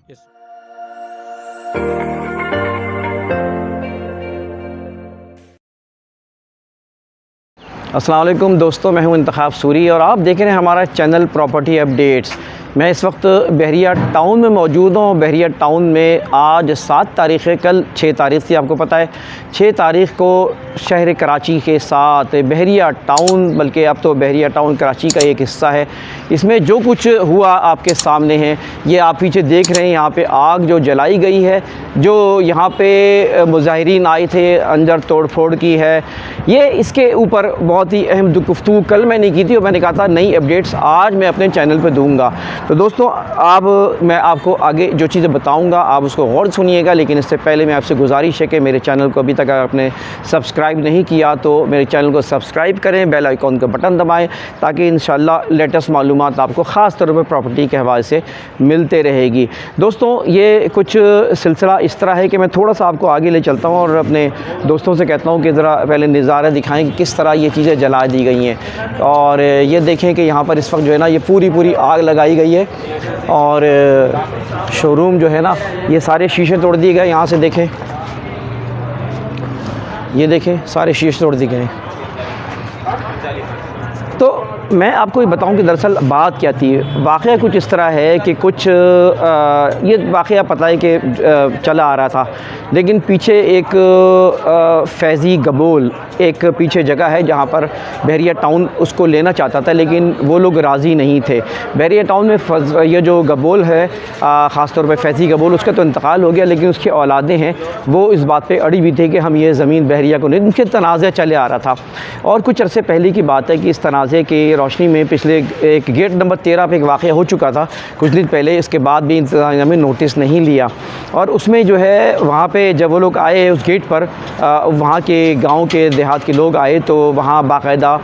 Yes. अस्सलाम वालेकुम दोस्तों, मैं हूं इंतखाब सूरी और आप देख रहे हैं हमारा चैनल प्रॉपर्टी अपडेट्स। मैं इस वक्त बहरिया टाउन में मौजूद हूं। बहरिया टाउन में आज 7 तारीख़ है, कल 6 तारीख़ थी, आपको पता है 6 तारीख़ को शहर कराची के साथ बहरिया टाउन, बल्कि अब तो बहरिया टाउन कराची का एक हिस्सा है, इसमें जो कुछ हुआ आपके सामने है। ये आप पीछे देख रहे हैं, यहाँ पे आग जो जलाई गई है, जो यहाँ पे मुजाहिरीन आए थे, अंदर तोड़ फोड़ की है। ये इसके ऊपर बहुत ही अहम गुफ्तगू कल मैंने की थी और मैंने कहा था नई अपडेट्स आज मैं अपने चैनल पे दूंगा। तो दोस्तों मैं आपको आगे जो चीज़ें बताऊंगा आप उसको गौर सुनिएगा, लेकिन इससे पहले मैं आपसे गुजारिश है कि मेरे चैनल को अभी तक अगर आपने सब्सक्राइब नहीं किया तो मेरे चैनल को सब्सक्राइब करें, बेल आइकॉन का बटन दबाएं, ताकि इंशाल्लाह लेटेस्ट मालूमात आपको ख़ास तौर पर प्रॉपर्टी के हवाले से मिलते रहेगी। दोस्तों ये कुछ सिलसिला इस तरह है कि मैं थोड़ा सा आपको आगे ले चलता हूँ और अपने दोस्तों से कहता हूँ कि ज़रा पहले नज़ारा दिखाएँ कि किस तरह ये चीज़ें जला दी गई हैं। और ये देखें कि यहाँ पर इस वक्त जो है ना ये पूरी आग लगाई गई है और शोरूम जो है ना ये सारे शीशे तोड़ दिए गए। यहाँ से देखें, ये देखें सारे शीशे तोड़ दिए गए। तो मैं आपको ये बताऊं कि दरअसल बात क्या थी। वाक़या कुछ इस तरह है कि कुछ ये वाक़या पता है कि चला आ रहा था, लेकिन पीछे एक फैज़ी गबोल एक पीछे जगह है जहाँ पर बहरिया टाउन उसको लेना चाहता था, लेकिन वो लोग राज़ी नहीं थे। बहरिया टाउन में ये जो गबोल है, ख़ास तौर पे फैज़ी गबोल, उसका तो इंतकाल हो गया, लेकिन उसके औलादें हैं वो इस बात पे अड़ी हुई थी कि हम ये ज़मीन बहरिया को नहीं। उनके तनाज़े चले आ रहा था और कुछ अरसे पहले की बात है कि इस तनाज़े की रोशनी में पिछले एक गेट नंबर 13 पे एक वाक़या हो चुका था कुछ दिन पहले। इसके बाद भी इंतज़ामिया में नोटिस नहीं लिया और उसमें जो है वहाँ पे जब वो लोग आए उस गेट पर, वहाँ के गांव के देहात के लोग आए तो वहाँ बाकायदा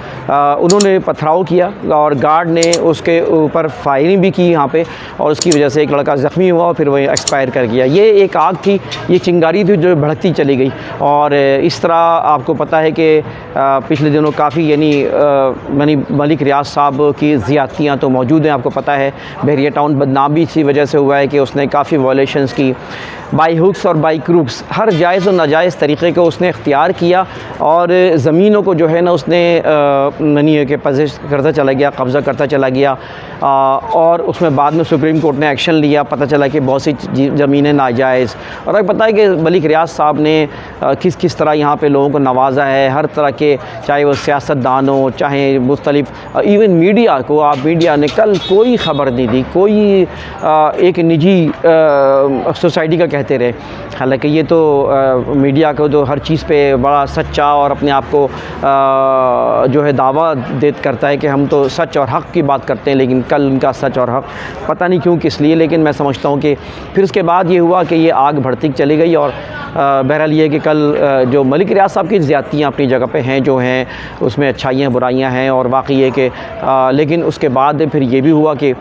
उन्होंने पथराव किया और गार्ड ने उसके ऊपर फायरिंग भी की यहाँ पे, और उसकी वजह से एक लड़का ज़ख्मी हुआ और फिर वह एक्सपायर कर गया। ये एक आग थी, ये चिंगारी थी जो भड़कती चली गई। और इस तरह आपको पता है कि पिछले दिनों काफ़ी यानी मलिक रियाज साहब की ज़्यादतियाँ तो मौजूद हैं। आपको पता है बहरिया टाउन बदनाम भी इसी वजह से हुआ है कि उसने काफ़ी वायलेशंस की, बाई हुक्स और बाई क्रूक्स, हर जायज़ और नाजायज़ तरीक़े को उसने इख्तियार किया और ज़मीनों को जो है ना उसने यानी कि पजेश करता चला गया, कब्ज़ा करता चला गया। और उसमें बाद में सुप्रीम कोर्ट ने एक्शन लिया, पता चला कि बहुत सी ज़मीनें नाजायज़। और अब पता है कि मलिक रियाज साहब ने किस किस तरह यहाँ पे लोगों को नवाजा है, हर तरह के, चाहे वो सियासतदान हो, चाहे मुख्तलिफ, इवन मीडिया को, आप मीडिया ने कल कोई ख़बर नहीं दी, कोई एक निजी सोसाइटी का कहते रहे। हालांकि ये तो मीडिया को तो हर चीज़ पे बड़ा सच्चा और अपने आप को जो है दावा करता है कि हम तो सच और हक़ की बात करते हैं, लेकिन कल उनका सच और हक़ पता नहीं क्यों किस लिए, लेकिन मैं समझता हूँ कि फिर उसके बाद ये हुआ कि ये आग बढ़ती चली गई। और बहरहाल ये कि कल जो मलिक रियाज साहब की ज़्यादतियाँ अपनी जगह पे हैं, जो हैं उसमें अच्छाइयाँ बुराइयाँ हैं, और वाकई ये कि लेकिन उसके बाद फिर ये भी हुआ कि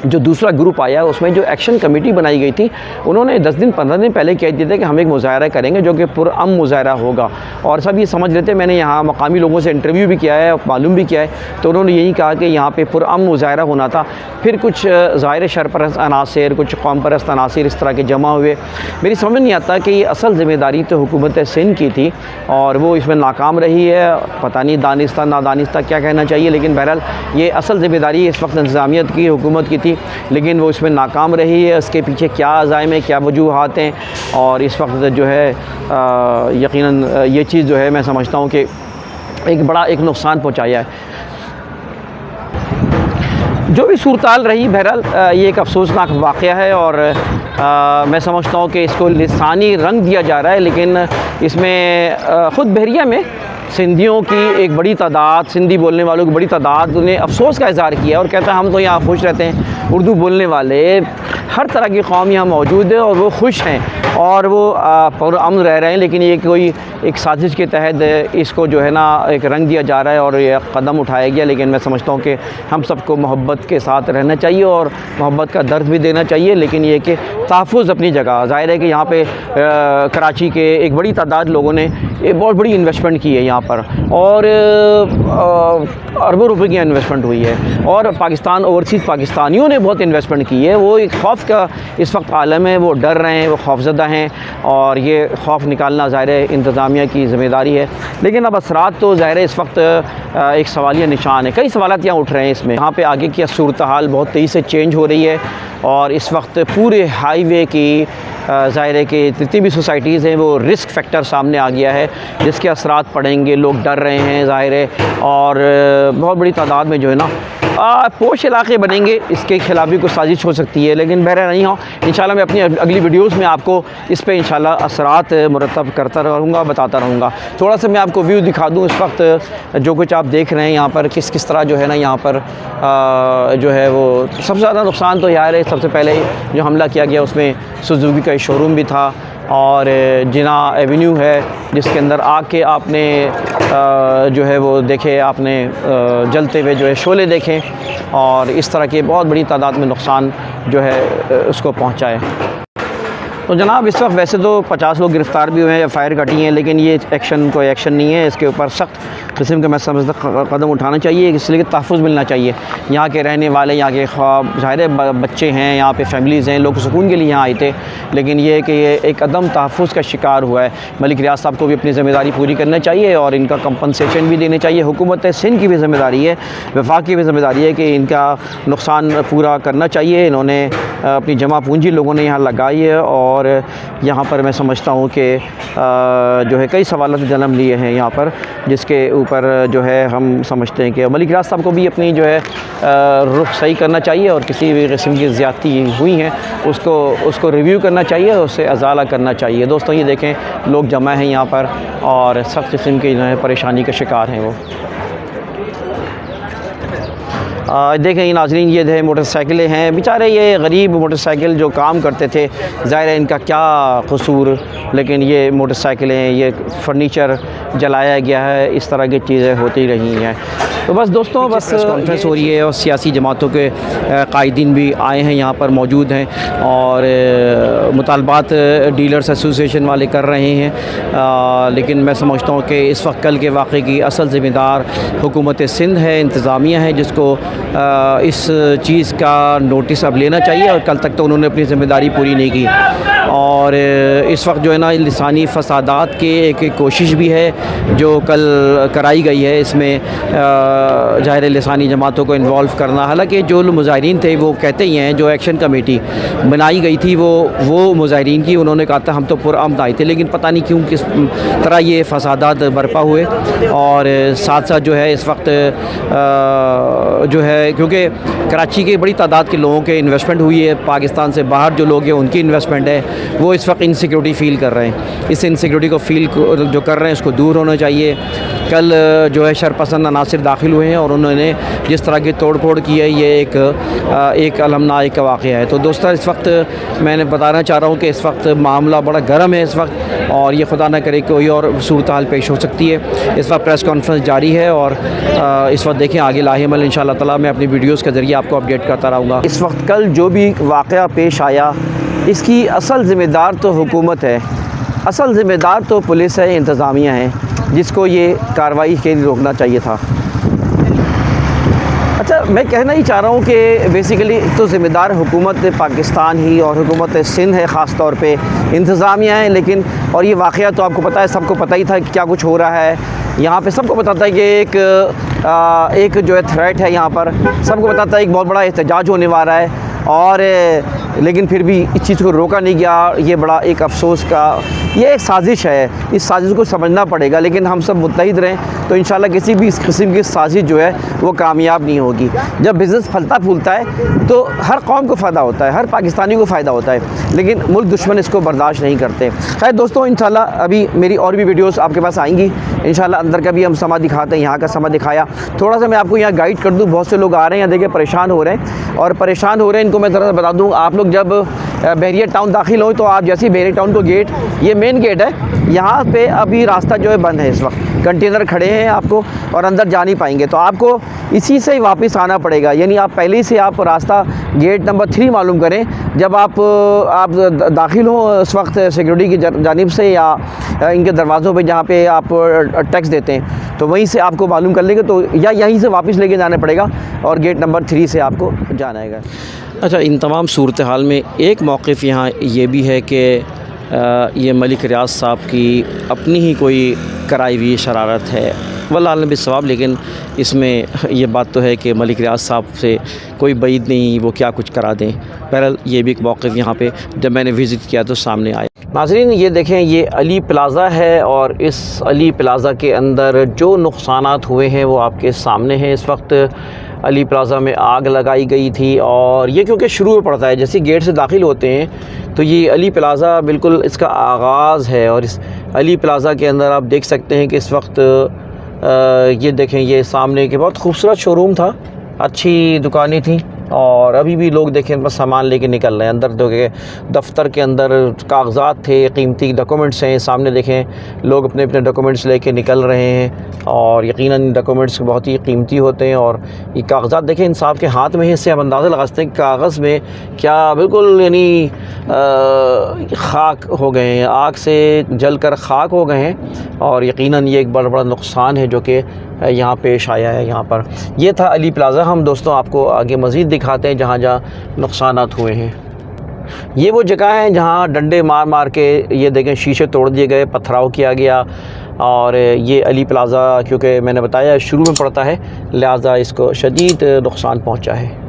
जो दूसरा ग्रुप आया उसमें जो एक्शन कमेटी बनाई गई थी, उन्होंने 10 दिन 15 दिन पहले कह दिया था कि हम एक मुज़ाहरा करेंगे जो कि पुरअमन मुज़ाहरा होगा। और सब ये समझ लेते, मैंने यहाँ मकामी लोगों से इंटरव्यू भी किया है, मालूम भी किया है, तो उन्होंने यही कहा कि यहाँ पे पुरअमन मुज़ाहरा होना था। फिर कुछ ज़ाहिर शरपरस्त अनासिर, कुछ कौम परस्त अनासिर इस तरह के जमा हुए। मेरी समझ नहीं आता कि ये असल ज़िम्मेदारी तो हुकूमत सिंध की थी और वो इसमें नाकाम रही है। पता नहीं दानिस्ता नादानिस्ता क्या कहना चाहिए, लेकिन बहरहाल ये असल ज़िम्मेदारी इस वक्त इंतज़ामियत की, हुकूमत की थी, लेकिन वो इसमें नाकाम रही है। उसके पीछे क्या अज़ाइम है, क्या वजूहात हैं, और इस वक्त जो है यकीनन ये चीज़ जो है मैं समझता हूँ कि एक बड़ा नुकसान पहुँचाया है। जो भी सूरताल रही, बहरहाल ये एक अफसोसनाक वाक़या है और मैं समझता हूँ कि इसको लिसानी रंग दिया जा रहा है, लेकिन इसमें ख़ुद बहरिया में सिंधियों की एक बड़ी तादाद, सिंधी बोलने वालों की बड़ी तादाद ने अफसोस का इज़हार किया और कहता है हम तो यहाँ खुश रहते हैं, उर्दू बोलने वाले हर तरह की कौम यहाँ मौजूद है और वो खुश हैं और वो पुरअमन रह रहे हैं। लेकिन ये कोई एक साजिश के तहत इसको जो है ना एक रंग दिया जा रहा है और ये कदम उठाया गया। लेकिन मैं समझता हूँ कि हम सबको मोहब्बत के साथ रहना चाहिए और मोहब्बत का दर्द भी देना चाहिए, लेकिन ये कि तहफ़्फ़ुज़ अपनी जगह, ज़ाहिर है कि यहाँ पे कराची के एक बड़ी तादाद लोगों ने एक बहुत बड़ी इन्वेस्टमेंट की है यहाँ पर, और अरबों रुपए की इन्वेस्टमेंट हुई है, और पाकिस्तान ओवरसीज़ पाकिस्तानियों ने बहुत इन्वेस्टमेंट की है। वो एक खौफ का इस वक्त आलम है, वो डर रहे हैं, वो खौफज़दा हैं, और ये खौफ निकालना ज़ाहिर है इंतज़ामिया की ज़िम्मेदारी है। लेकिन अब असरात तो ज़ाहिर है इस वक्त एक सवालिया निशान है, कई सवालात यहाँ उठ रहे हैं इसमें। यहाँ पे आगे की सूरत हाल बहुत तेज़ी से चेंज हो रही है, और इस वक्त पूरे हाईवे की ज़ाहिर है कि जितनी भी सोसाइटीज़ हैं वो रिस्क फैक्टर सामने आ गया है, जिसके असरात पड़ेंगे, लोग डर रहे हैं ज़ाहिर है, और बहुत बड़ी तादाद में जो है ना पोश इलाके बनेंगे, इसके खिलाफ भी कुछ साजिश हो सकती है। लेकिन बहरहाल नहीं हो, इंशाल्लाह मैं अपनी अगली वीडियोस में आपको इस पे इंशाल्लाह असरात मुरतब करता रहूँगा, बताता रहूँगा। थोड़ा सा मैं आपको व्यू दिखा दूँ इस वक्त जो कुछ आप देख रहे हैं यहाँ पर, किस किस तरह जो है ना यहाँ पर जो है वो सबसे ज़्यादा नुकसान तो यार है, सबसे पहले जो हमला किया गया उसमें सुजुकी का शोरूम भी था, और जिना एवेन्यू है जिसके अंदर आके आपने जो है वो देखे, आपने जलते हुए जो है शोले देखे, और इस तरह के बहुत बड़ी तादाद में नुकसान जो है उसको पहुंचा है। तो जनाब इस वक्त वैसे तो 50 लोग गिरफ़्तार भी हुए हैं, फायर कटी हैं, लेकिन ये कोई एक्शन नहीं है, इसके ऊपर सख्त किस्म का मैं समझता कदम उठाना चाहिए, इसलिए तहफ़्फ़ुज़ मिलना चाहिए। यहाँ के रहने वाले, यहाँ के ज़ाहिर है बच्चे हैं, यहाँ पे फैमिलीज़ हैं, लोग सुकून के लिए यहाँ आए थे, लेकिन ये है कि ये एक अदम तहफ़्फ़ुज़ का शिकार हुआ है। मलिक रियाज साहब को भी अपनी ज़िम्मेदारी पूरी करना चाहिए, और इनका कंपनसेशन भी देने चाहिए। हुकूमत सिंध की भी ज़िम्मेदारी है, वफाक की भी ज़िम्मेदारी है कि इनका नुकसान पूरा करना चाहिए। इन्होंने अपनी जमा पूंजी लोगों ने यहाँ लगाई है, और यहाँ पर मैं समझता हूँ कि जो है कई सवालों से जन्म लिए हैं यहाँ पर, जिसके ऊपर जो है हम समझते हैं कि मलिक रियाज साहब को भी अपनी जो है रुख सही करना चाहिए, और किसी भी किस्म की ज़्यादती हुई हैं उसको रिव्यू करना चाहिए, उससे अजाला करना चाहिए। दोस्तों ये देखें, लोग जमा हैं यहाँ पर, और सख्त किस्म की जो है परेशानी का शिकार हैं वो। देखें ये नाज़रीन, ये है मोटरसाइकिलें हैं, बेचारे ये गरीब मोटरसाइकिल जो काम करते थे, ज़ाहिर है इनका क्या कसूर, लेकिन ये मोटरसाइकिलें, ये फर्नीचर जलाया गया है, इस तरह की चीज़ें होती रही हैं। तो बस दोस्तों, बस कॉन्फ्रेंस हो रही है, और सियासी जमातों के कायदीन भी आए हैं, यहाँ पर मौजूद हैं, और मुतालबात डीलर्स एसोसिएशन वाले कर रहे हैं। लेकिन मैं समझता हूँ कि इस वक्त कल के वाक़े की असल ज़िम्मेदार हुकूमत सिंध है, इंतज़ामिया है, जिसको इस चीज़ का नोटिस अब लेना चाहिए, और कल तक तो उन्होंने अपनी ज़िम्मेदारी पूरी नहीं की। और इस वक्त जो है ना लिसानी फसादात की एक कोशिश भी है जो कल कराई गई है, इसमें ज़ाहिर लिसानी जमातों को इन्वॉल्व करना। हालांकि जो मुज़ाहिरीन थे वो कहते ही हैं, जो एक्शन कमेटी बनाई गई थी वो मुज़ाहिरीन की, उन्होंने कहा था हम तो पुरअमन आए थे, लेकिन पता नहीं क्यों किस तरह ये फसादात बरपा हुए। और साथ साथ जो है इस वक्त जो है, क्योंकि कराची के बड़ी तादाद के लोगों के इन्वेस्टमेंट हुई है, पाकिस्तान से बाहर जो लोग हैं उनकी इन्वेस्टमेंट है, वो इस वक्त इनसिक्योरिटी फ़ील कर रहे हैं। इस इनसिक्योरिटी को फ़ील जो कर रहे हैं उसको दूर होना चाहिए। कल जो है शरपसंद अनासिर दाखिल हुए हैं, और उन्होंने जिस तरह की तोड़ फोड़ की है, ये एक अलमनाक का वाक़या है। तो दोस्तों इस वक्त मैंने बताना चाह रहा हूँ कि इस वक्त मामला बड़ा गर्म है इस वक्त, और ये खुदा न करे कोई और सूरत हाल पेश हो सकती है। इस वक्त प्रेस कॉन्फ्रेंस जारी है, और इस वक्त देखें आगे लाहिमल इंशाअल्लाह ताला मैं अपनी वीडियोज़ के ज़रिए आपको अपडेट करता रहूँगा। इस वक्त कल जो भी वाक़या पेश आया, इसकी असल ज़िम्मेदार तो हुकूमत है, असल ज़िम्मेदार तो पुलिस है, इंतज़ामिया है, जिसको ये कार्रवाई के लिए रोकना चाहिए था। अच्छा, मैं कहना ही चाह रहा हूँ कि बेसिकली तो ज़िम्मेदार हुकूमत पाकिस्तान ही और हुकूमत सिंध है, ख़ास तौर पे इंतज़ामिया है। लेकिन और ये वाक़या तो आपको पता है, सबको पता ही था कि क्या कुछ हो रहा है यहाँ पे। सबको पता था कि एक जो है थ्रेट है यहाँ पर, सबको पता था एक बहुत बड़ा एहतजाज होने वाला है, और लेकिन फिर भी इस चीज़ को रोका नहीं गया। ये बड़ा एक अफसोस का, ये एक साजिश है, इस साजिश को समझना पड़ेगा। लेकिन हम सब मुत्तहिद रहें तो इंशाल्लाह किसी भी इस किस्म की साजिश जो है वो कामयाब नहीं होगी। जब बिज़नेस फलता फूलता है तो हर कौम को फ़ायदा होता है, हर पाकिस्तानी को फ़ायदा होता है, लेकिन मुल्क दुश्मन इसको बर्दाश्त नहीं करते। खैर दोस्तों, इंशाल्लाह अभी मेरी और भी वीडियोज़ आपके पास आएंगी इंशाल्लाह। अंदर का भी हम समा दिखाते हैं, यहाँ का समा दिखाया, थोड़ा सा मैं आपको यहाँ गाइड कर दूँ। बहुत से लोग आ रहे हैं यहाँ, देखिए परेशान हो रहे हैं, और परेशान हो रहे हैं, इनको मैं ज़रा बता दूँ। आप लोग जब बहरिया टाउन दाखिल हो तो आप जैसे ही बहरिया टाउन को गेट, ये मेन गेट है, यहाँ पे अभी रास्ता जो है बंद है इस वक्त, कंटेनर खड़े हैं आपको और अंदर जा नहीं पाएंगे, तो आपको इसी से ही वापस आना पड़ेगा। यानी आप पहले से आप रास्ता गेट नंबर 3 मालूम करें, जब आप दाखिल हो उस वक्त सिक्योरिटी की जानिब से या इनके दरवाज़ों पे जहाँ पे आप टैक्स देते हैं, तो वहीं से आपको मालूम कर लेंगे, तो या यहीं से वापस लेके जाना पड़ेगा और गेट नंबर 3 से आपको जाना है। अच्छा, इन तमाम सूरत हाल में एक मौक़िफ़ यहाँ ये भी है कि ये मलिक रियाज साहब की अपनी ही कोई कराई हुई शरारत है, वल्लाह आलम बिस्सवाब, लेकिन इसमें ये बात तो है कि मलिक रियाज साहब से कोई बईद नहीं वो क्या कुछ करा दें। बहरहाल ये भी एक मौक़िफ़ यहाँ पे जब मैंने विज़िट किया तो सामने आया। नाज़रीन, ये देखें, ये अली प्लाज़ा है और इस अली प्लाज़ा के अंदर जो नुकसानात हुए हैं वो आपके सामने हैं। इस वक्त अली प्लाज़ा में आग लगाई गई थी और ये क्योंकि शुरू में पड़ता है, जैसे गेट से दाखिल होते हैं तो ये अली प्लाज़ा बिल्कुल इसका आगाज़ है और इस अली प्लाज़ा के अंदर आप देख सकते हैं कि इस वक्त ये देखें, ये सामने के बहुत खूबसूरत शोरूम था, अच्छी दुकानें थी और अभी भी लोग देखें बस सामान लेके निकल रहे हैं। अंदर देखें दफ्तर के अंदर कागजात थे, कीमती डॉक्यूमेंट्स हैं, सामने देखें लोग अपने अपने डॉक्यूमेंट्स लेके निकल रहे हैं और यकीनन डॉक्यूमेंट्स बहुत ही कीमती होते हैं। और ये कागजात देखें इन साहब के हाथ में है, इससे हम अंदाज़ा लगा सकते हैं कागज़ में क्या बिल्कुल यानी खाक हो गए हैं, आग से जल कर खाक हो गए हैं और यकीनन ये एक बड़ा नुकसान है जो कि यहाँ पेश आया है। यहाँ पर ये था अली प्लाज़ा। हम दोस्तों आपको आगे मज़ीद दिखाते हैं जहाँ जहाँ नुकसानात हुए हैं। ये वो जगह है जहाँ डंडे मार मार के ये देखें शीशे तोड़ दिए गए, पथराव किया गया और ये अली प्लाज़ा क्योंकि मैंने बताया शुरू में पड़ता है लिहाजा इसको शदीद नुकसान पहुँचा है।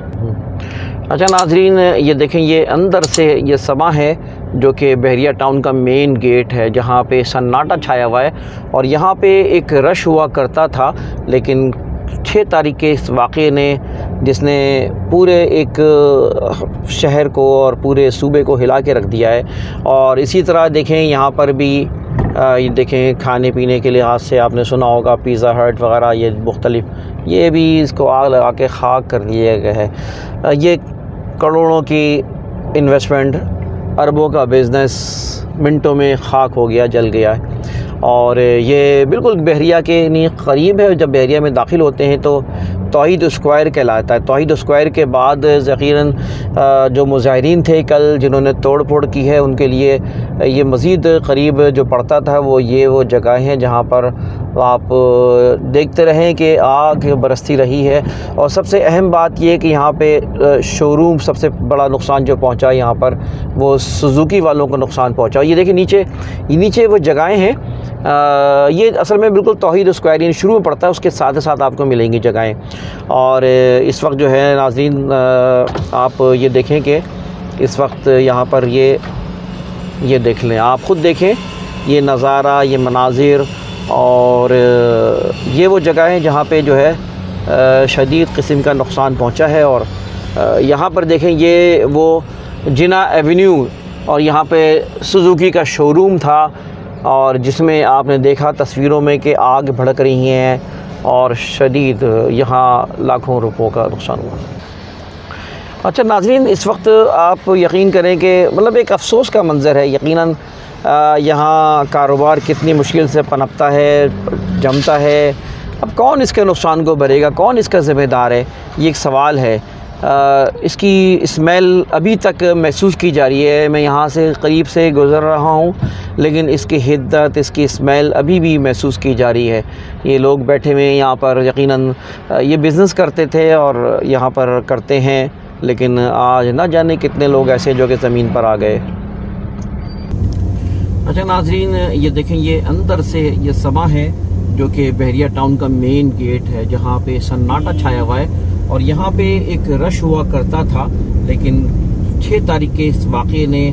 अच्छा नाज़रीन, ये देखें, ये अंदर से ये समा है जो कि बहरिया टाउन का मेन गेट है जहाँ पे सन्नाटा छाया हुआ है और यहाँ पे एक रश हुआ करता था, लेकिन 6 तारीख के इस वाक़े ने जिसने पूरे एक शहर को और पूरे सूबे को हिला के रख दिया है। और इसी तरह देखें यहाँ पर भी ये देखें खाने पीने के लिहाज से आपने सुना होगा पिज़्ज़ा हट वगैरह, ये मुख्तलिफ़, ये भी इसको आग लगा के खाक कर दिया गया है। ये करोड़ों की इन्वेस्टमेंट, अरबों का बिज़नेस मिनटों में खाक हो गया, जल गया है। और ये बिल्कुल बहरिया के नहीं करीब है। जब बहरिया में दाखिल होते हैं तो तौहीद स्क्वायर कहलाता है। तौहीद स्क्वायर के बाद यकीनन जो मुजाहिरीन थे कल जिन्होंने तोड़ फोड़ की है उनके लिए ये मज़ीद करीब जो पड़ता था वो जगह हैं जहाँ पर आप देखते रहें कि आग बरसती रही है। और सबसे अहम बात ये कि यहाँ पे शोरूम सबसे बड़ा नुकसान जो पहुँचा यहाँ पर वो सुजुकी वालों को नुकसान पहुँचा। ये देखिए नीचे वो जगहें हैं, ये असल में बिल्कुल तौहीद स्क्वायर यानी शुरू में पड़ता है, उसके साथ साथ आपको मिलेंगी जगहें। और इस वक्त जो है नाज़रीन आप ये देखें कि इस वक्त यहाँ पर ये देख लें, आप ख़ुद देखें ये नज़ारा, ये मनाजिर। और ये वो जगह है जहाँ पे जो है शदीद किस्म का नुकसान पहुँचा है। और यहाँ पर देखें ये वो जिना एवेन्यू और यहाँ पे सुजुकी का शोरूम था और जिसमें आपने देखा तस्वीरों में कि आग भड़क रही हैं और शदीद यहाँ लाखों रुपयों का नुकसान हुआ। अच्छा नाज़रीन, इस वक्त आप यकीन करें कि मतलब एक अफ़सोस का मंज़र है। यकीनन यहाँ कारोबार कितनी मुश्किल से पनपता है, जमता है। अब कौन इसके नुकसान को भरेगा, कौन इसका ज़िम्मेदार है, ये एक सवाल है। इसकी स्मेल अभी तक महसूस की जा रही है। मैं यहाँ से करीब से गुज़र रहा हूँ लेकिन इसकी हिद्दत, इसकी स्मेल अभी भी महसूस की जा रही है। ये लोग बैठे हुए यहाँ पर यकीनन ये बिज़नेस करते थे और यहाँ पर करते हैं, लेकिन आज ना जाने कितने लोग ऐसे जो कि ज़मीन पर आ गए। अच्छा नाज़रीन, ये देखें, ये अंदर से ये समा है जो कि बहरिया टाउन का मेन गेट है जहाँ पे सन्नाटा छाया हुआ है और यहाँ पे एक रश हुआ करता था, लेकिन 6 तारीख के इस वाक़े ने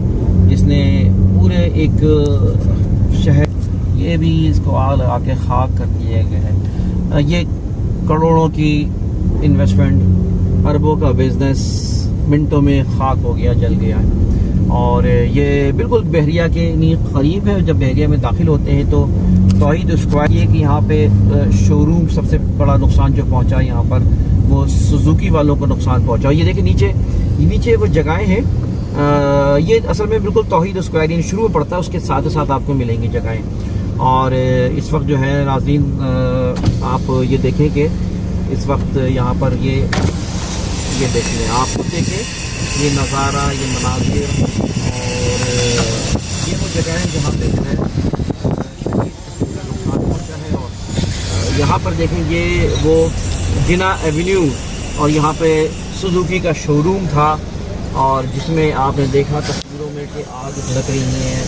जिसने पूरे एक शहर, ये भी इसको आग लगा के खाक कर दिया गया है। ये करोड़ों की इन्वेस्टमेंट, अरबों का बिज़नेस मिनटों में खाक हो गया, जल गया है। और ये बिल्कुल बहरिया के नहीं करीब है। जब बहरिया में दाखिल होते हैं तो तौहीद स्क्वायर, ये कि यहाँ पे शोरूम सबसे बड़ा नुकसान जो पहुँचा यहाँ पर वो सुजुकी वालों को नुकसान पहुँचा। ये देखिए नीचे वो जगहें हैं, ये असल में बिल्कुल तौहीद स्क्वायर इन शुरू में पड़ता है, उसके साथ साथ आपको मिलेंगी जगहें। और इस वक्त जो है नाज़रीन आप ये देखें कि इस वक्त यहाँ पर ये देख लें, आप खुद देखें ये नज़ारा, ये मनाज़िर, और ये वो जगह है जहाँ पे जो है पहुँचा है। और यहाँ पर देखें ये वो जिना एवेन्यू, और यहाँ पे सुजुकी का शोरूम था, और जिसमें आपने देखा तस्वीरों में कि आग भड़क रही हैं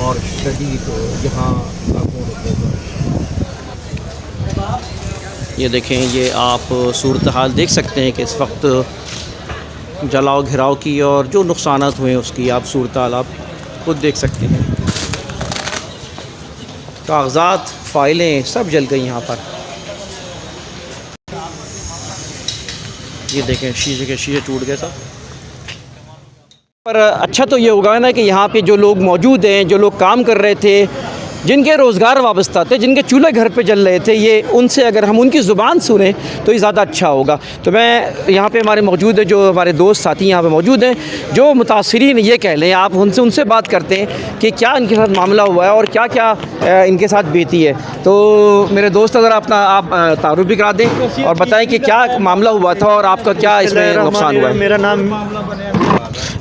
और शदीद यहाँ आगों रुकेगा। ये देखें, ये आप सूरत हाल देख सकते हैं कि इस वक्त जलाओ घिराव की और जो नुकसानात हुए उसकी आप सूरत हाल आप खुद देख सकते हैं। कागज़ात, फ़ाइलें सब जल गई यहाँ पर। ये देखें, शीशे के शीशे टूट गए सब। पर अच्छा तो ये होगा ना कि यहाँ पे जो लोग मौजूद हैं, जो लोग काम कर रहे थे, जिनके रोज़गार वाबस्ता थे, जिनके चूल्हे घर पे जल रहे थे, ये उनसे अगर हम उनकी ज़ुबान सुने तो ये ज़्यादा अच्छा होगा। तो मैं यहाँ पे हमारे मौजूद है, जो हमारे दोस्त साथी यहाँ पे मौजूद हैं, जो मुतासिरीन ये कह लें, आप उनसे बात करते हैं कि क्या इनके साथ मामला हुआ है और क्या क्या इनके साथ बीती है। तो मेरे दोस्त अगर आप तारुफ भी करा दें और बताएँ कि क्या मामला हुआ था और आपका क्या इसमें नुकसान हुआ है। मेरा नाम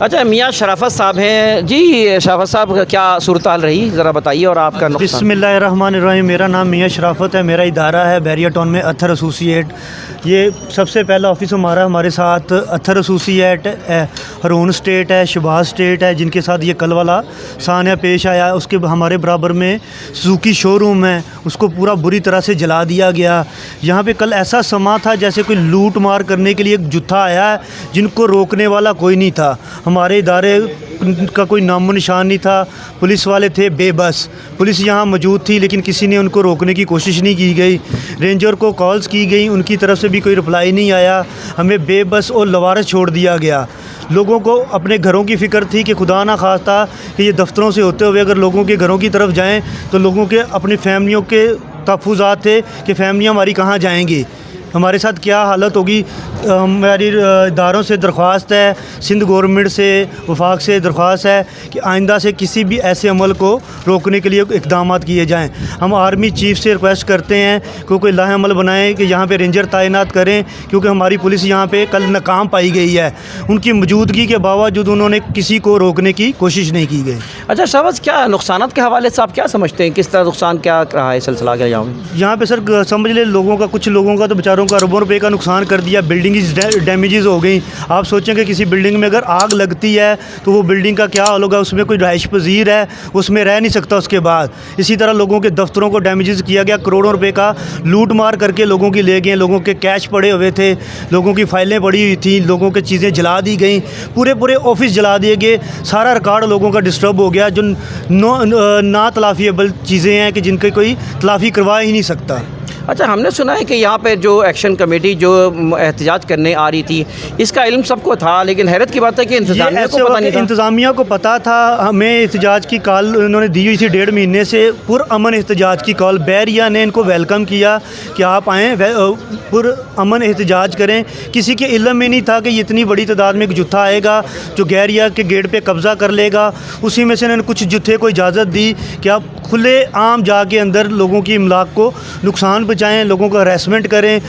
अच्छा, मियाँ शराफत साहब हैं जी। शराफत साहब क्या सूरत हाल रही, ज़रा बताइए और आपका नुकसान। बिस्मिल्लाहिर्रहमानिर्रहीम। मेरा नाम मियाँ शराफत है, मेरा इदारा है बैरिया टाउन में अत्थर एसोसिएट। ये सबसे पहला ऑफिस हमारे साथ अत्थर एसोसिएट है, हरून स्टेट है, शहबाज स्टेट है, जिनके साथ ये कल वाला सान्या पेश आया। उसके हमारे बराबर में सुजुकी शोरूम है, उसको पूरा बुरी तरह से जला दिया गया। यहाँ पे कल ऐसा समा था जैसे कोई लूट मार करने के लिए एक जुत्था आया है, जिनको रोकने वाला कोई नहीं था। हमारे इदारे का कोई नामो निशान नहीं था। पुलिस वाले थे बेबस, पुलिस यहाँ मौजूद थी लेकिन किसी ने उनको रोकने की कोशिश नहीं की गई। रेंजर को कॉल्स की गई, उनकी तरफ से भी कोई रिप्लाई नहीं आया। हमें बेबस और लवारस छोड़ दिया गया। लोगों को अपने घरों की फ़िक्र थी कि खुदा ना खास्ता कि ये दफ्तरों से होते हुए अगर लोगों के घरों की तरफ जाएँ तो लोगों के अपनी फैमिलियों के तहफ़्फ़ुज़ात थे कि फैमिलियाँ हमारी कहाँ जाएंगी, हमारे साथ क्या हालत होगी। हमारी इदारों से दरख्वास्त है, सिंध गवर्नमेंट से, वफाक से दरख्वास्त है कि आइंदा से किसी भी ऐसे अमल को रोकने के लिए इक़दाम किए जाएँ। हम आर्मी चीफ़ से रिक्वेस्ट करते हैं कि कोई लाहेअमल बनाएं कि यहाँ पे रेंजर तैनात करें, क्योंकि हमारी पुलिस यहाँ पे कल नाकाम पाई गई है। उनकी मौजूदगी के बावजूद उन्होंने किसी को रोकने की कोशिश नहीं की गई। अच्छा शहबाज, क्या नुकसान के हवाले से आप क्या समझते हैं, किस तरह नुकसान क्या रहा है सिलसिला के यहाँ पे सर समझ ले लोगों का, कुछ लोगों का तो बेचारों का अरबों रुपए का नुकसान कर दिया। बिल्डिंग डैमेजेस हो गई। आप सोचें कि किसी बिल्डिंग में अगर आग लगती है तो वो बिल्डिंग का क्या हाल होगा। उसमें कोई रहाइश पजीर है, उसमें रह नहीं सकता उसके बाद। इसी तरह लोगों के दफ्तरों को डैमेजेस किया गया। करोड़ों रुपए का लूट मार करके लोगों की ले गए। लोगों के कैश पड़े हुए थे, लोगों की फाइलें पड़ी हुई थी, लोगों की चीज़ें जला दी गई, पूरे ऑफिस जला दिए गए। सारा रिकॉर्ड लोगों का डिस्टर्ब हो गया। जो ना तलाफीएबल चीज़ें हैं कि जिनकी कोई तलाफ़ी करवा ही नहीं सकता। अच्छा, हमने सुना है कि यहाँ पे जो एक्शन कमेटी जो एहतजाज करने आ रही थी, इसका इल्म सबको था, लेकिन हैरत की बात है कि इंतज़ामिया को पता नहीं था। इंतज़ामिया को पता था। हमें एहतजाज की कॉल उन्होंने दी हुई थी 1.5 महीने से, पुरअमन एहतजाज की कॉल। बैरिया ने इनको वेलकम किया कि आप आएँ, पुरअमन एहतजाज करें। किसी के इल्म में नहीं था कि इतनी बड़ी तादाद में एक जुत्था आएगा जो गैरिया के गेट पर कब्ज़ा कर लेगा। उसी में से इन्होंने कुछ जुत्थे को इजाज़त दी कि आप खुले आम जाके अंदर लोगों की इमलाक को नुकसान पहुँचाएँ, लोगों को हरासमेंट करें,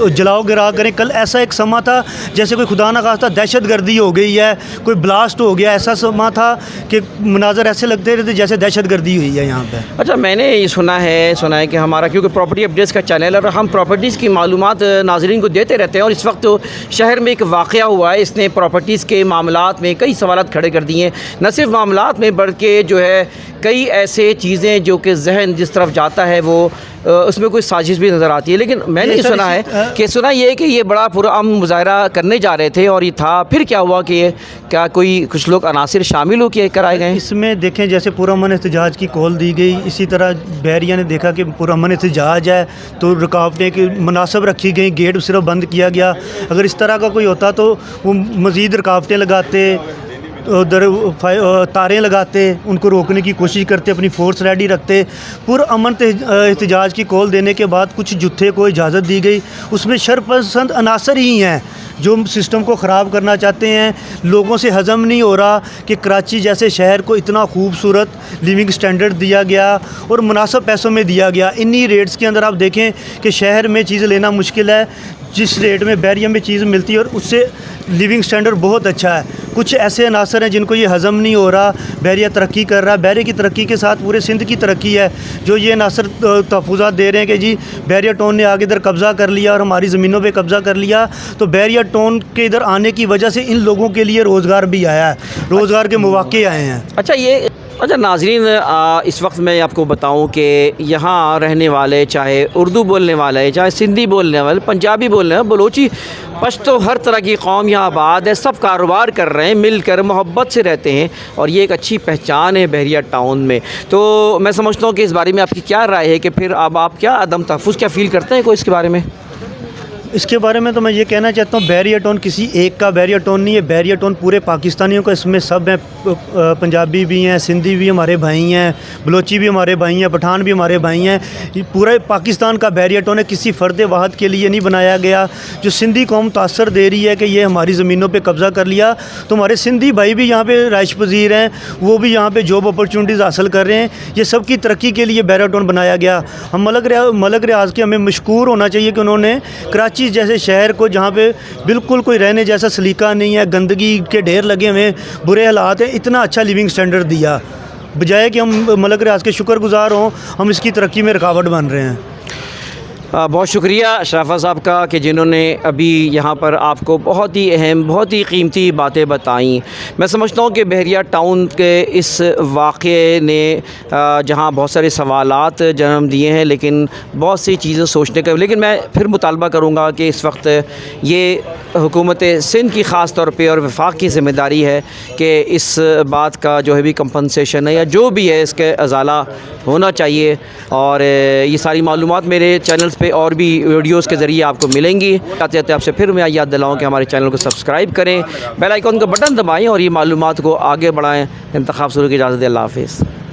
जलाओ गिरा करें। कल ऐसा एक समा था जैसे कोई खुदा ना खास्ता दहशत गर्दी हो गई है, कोई ब्लास्ट हो गया। ऐसा समा था कि मनाजर ऐसे लगते रहते जैसे दहशत गर्दी हुई है यहाँ पे। अच्छा, मैंने ये सुना है कि हमारा क्योंकि प्रॉपर्टी अपडेट्स का चैनल है और हम प्रॉपर्टीज़ की मालूमात नाज़रीन को देते रहते हैं, और इस वक्त तो शहर में एक वाक़या हुआ है, इसने प्रॉपर्टीज़ के मामलात में कई सवालात खड़े कर दिए हैं। न सिर्फ मामलात में बल्कि जो है कई ऐसे चीज़ें जो कि जहन जिस तरफ जाता है वो उसमें कोई साजिश भी नज़र आती है। लेकिन मैंने ये सुना है कि ये बड़ा पुरअमन मुज़ाहरा करने जा रहे थे और ये था, फिर क्या हुआ कि क्या कोई कुछ लोग अनासिर शामिल हो के कराए गए? इसमें देखें जैसे पुरअमन एहतजाज की कॉल दी गई, इसी तरह बैरिया ने देखा कि पुरअमन एहतजाज है तो रुकावटें की मुनासिब रखी गई, गेट सिर्फ बंद किया गया। अगर इस तरह का कोई होता तो वो मज़ीद रुकावटें लगाते, उधर तारें लगाते, उनको रोकने की कोशिश करते, अपनी फ़ोर्स रेडी रखते। पुरअमन एहतजाज की कॉल देने के बाद कुछ जुत्थे को इजाज़त दी गई। उसमें शरपसंद अनासर ही हैं जो सिस्टम को ख़राब करना चाहते हैं। लोगों से हज़म नहीं हो रहा कि कराची जैसे शहर को इतना खूबसूरत लिविंग स्टैंडर्ड दिया गया और मुनासिब पैसों में दिया गया। इन्हीं रेट्स के अंदर आप देखें कि शहर में चीज़ लेना मुश्किल है, जिस रेट में बहरिया में चीज़ मिलती है और उससे लिविंग स्टैंडर्ड बहुत अच्छा है। कुछ ऐसे अनासर हैं जिनको ये हज़म नहीं हो रहा। बहरिया तरक्की कर रहा है, बहरे की तरक्की के साथ पूरे सिंध की तरक्की है। जो ये अनासर तहफ़्फ़ुज़ात दे रहे हैं कि जी बहरिया टाउन ने आगे इधर कब्ज़ा कर लिया और हमारी ज़मीनों पे कब्ज़ा कर लिया, तो बहरिया टाउन के इधर आने की वजह से इन लोगों के लिए रोज़गार भी आया है, रोज़गार के मौक़े आए हैं। अच्छा नाज़रीन, इस वक्त मैं आपको बताऊं कि यहाँ रहने वाले, चाहे उर्दू बोलने वाले, चाहे सिंधी बोलने वाले, पंजाबी बोलने वाले, बलोची, पश्तो, हर तरह की कौम यहाँ आबाद है। सब कारोबार कर रहे हैं, मिलकर मोहब्बत से रहते हैं और ये एक अच्छी पहचान है बहरिया टाउन में। तो मैं समझता हूँ कि इस बारे में आपकी क्या राय है कि फिर अब आप क्या अदम तहफ़्फ़ुज़ क्या फ़ील करते हैं कोई इसके बारे में? इसके बारे में तो मैं ये कहना चाहता हूँ, बहरिया टाउन किसी एक का बहरिया टाउन नहीं है। बहरिया टाउन पूरे पाकिस्तानियों का, इसमें सब हैं, पंजाबी भी हैं, सिंधी भी हमारे भाई हैं, बलोची भी हमारे भाई हैं, पठान भी हमारे भाई हैं। ये पूरे पाकिस्तान का बहरिया टाउन है, किसी फ़र्द वाहद के लिए नहीं बनाया गया। जो सिंधी कौम तासर दे रही है कि ये हमारी ज़मीनों पर कब्ज़ा कर लिया, तो हमारे सिंधी भाई भी यहाँ पर राइश पजीर हैं, वो भी यहाँ पर जॉब अपॉर्चुनिटीज़ हासिल कर रहे हैं। ये सब की तरक्की के लिए बहरिया टाउन बनाया गया। हम मलक रियाज़ के हमें मशकूर होना चाहिए कि उन्होंने कराची जैसे शहर को, जहाँ पे बिल्कुल कोई रहने जैसा सलीका नहीं है, गंदगी के ढेर लगे हुए, बुरे हालात हैं, इतना अच्छा लिविंग स्टैंडर्ड दिया। बजाय कि हम मलक रियाज़ के शुक्रगुज़ार हों, हम इसकी तरक्की में रुकावट बन रहे हैं। बहुत शुक्रिया शराफत साहब का कि जिन्होंने अभी यहाँ पर आपको बहुत ही अहम, बहुत ही कीमती बातें बताईं। मैं समझता हूँ कि बहरिया टाउन के इस वाक़े ने जहाँ बहुत सारे सवालात जन्म दिए हैं, लेकिन बहुत सी चीज़ें सोचने का, लेकिन मैं फिर मुतालबा करूँगा कि इस वक्त ये हुकूमत सिंध की ख़ास तौर पे और वफाक की ज़िम्मेदारी है कि इस बात का जो है भी कंपनसेशन है या जो भी है इसके अज़ाला होना चाहिए। और ये सारी मालूमात मेरे चैनल्स पे और भी वीडियोस के ज़रिए आपको मिलेंगी। आते आते आपसे फिर मैं याद दिलाऊँ कि हमारे चैनल को सब्सक्राइब करें, बेल आइकॉन का बटन दबाएँ और ये मालूमात को आगे बढ़ाएँ। इंतखाब शुरू की इजाज़त, अल्लाह हाफ़िज़।